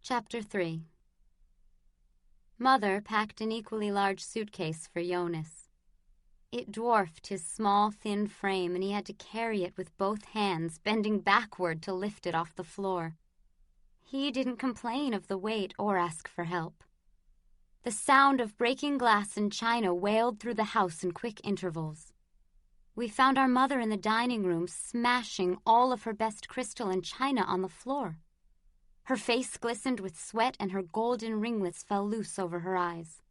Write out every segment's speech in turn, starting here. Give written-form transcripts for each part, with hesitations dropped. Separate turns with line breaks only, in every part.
Chapter 3. Mother packed an equally large suitcase for Jonas. It dwarfed his small, thin frame, and he had to carry it with both hands, bending backward to lift it off the floor. He didn't complain of the weight or ask for help. The sound of breaking glass and china wailed through the house in quick intervals. We found our mother in the dining room, smashing all of her best crystal and china on the floor. Her face glistened with sweat, and her golden ringlets fell loose over her eyes.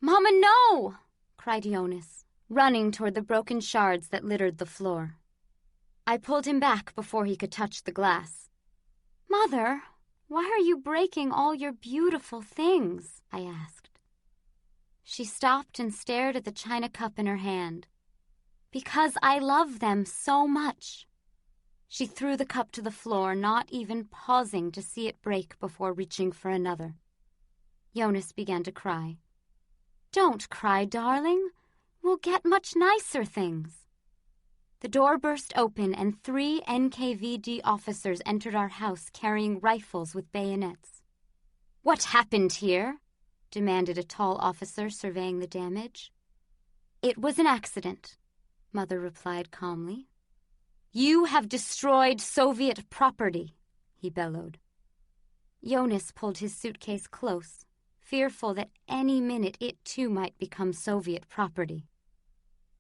"Mama, no!" cried Jonas, running toward the broken shards that littered the floor. I pulled him back before he could touch the glass. "Mother, why are you breaking all your beautiful things?" I asked. She stopped and stared at the china cup in her hand. "Because I love them so much." She threw the cup to the floor, not even pausing to see it break before reaching for another. Jonas began to cry. "Don't cry, darling. We'll get much nicer things." The door burst open and 3 NKVD officers entered our house carrying rifles with bayonets. "What happened here?" demanded a tall officer surveying the damage. "It was an accident," Mother replied calmly. "You have destroyed Soviet property," he bellowed. Jonas pulled his suitcase close, fearful that any minute it too might become Soviet property.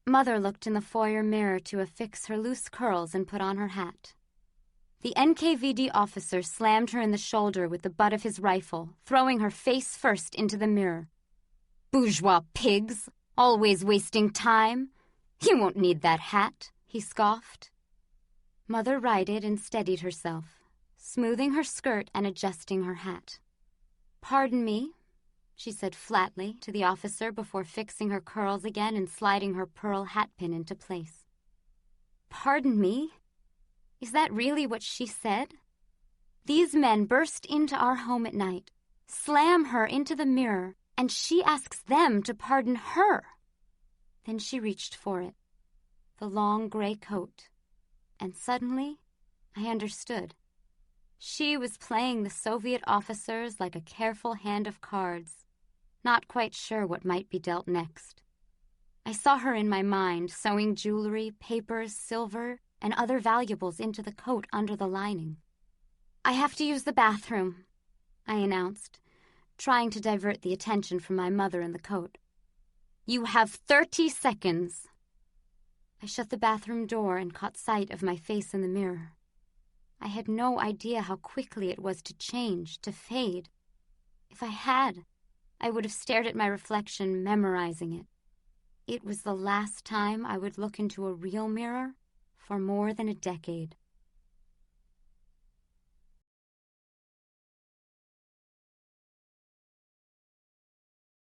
Mother looked in the foyer mirror to affix her loose curls and put on her hat. The NKVD officer slammed her in the shoulder with the butt of his rifle, throwing her face first into the mirror. "Bourgeois pigs, always wasting time. You won't need that hat," he scoffed. Mother righted and steadied herself, smoothing her skirt and adjusting her hat. "Pardon me," she said flatly to the officer before fixing her curls again and sliding her pearl hat pin into place. "Pardon me? Is that really what she said? These men burst into our home at night, slam her into the mirror, and she asks them to pardon her." Then she reached for it, the long gray coat, and suddenly I understood. She was playing the Soviet officers like a careful hand of cards, not quite sure what might be dealt next. I saw her in my mind, sewing jewelry, papers, silver, and other valuables into the coat under the lining. "I have to use the bathroom," I announced, trying to divert the attention from my mother and the coat. "You have 30 seconds. I shut the bathroom door and caught sight of my face in the mirror. I had no idea how quickly it was to change, to fade. If I had, I would have stared at my reflection, memorizing it. It was the last time I would look into a real mirror for more than a decade.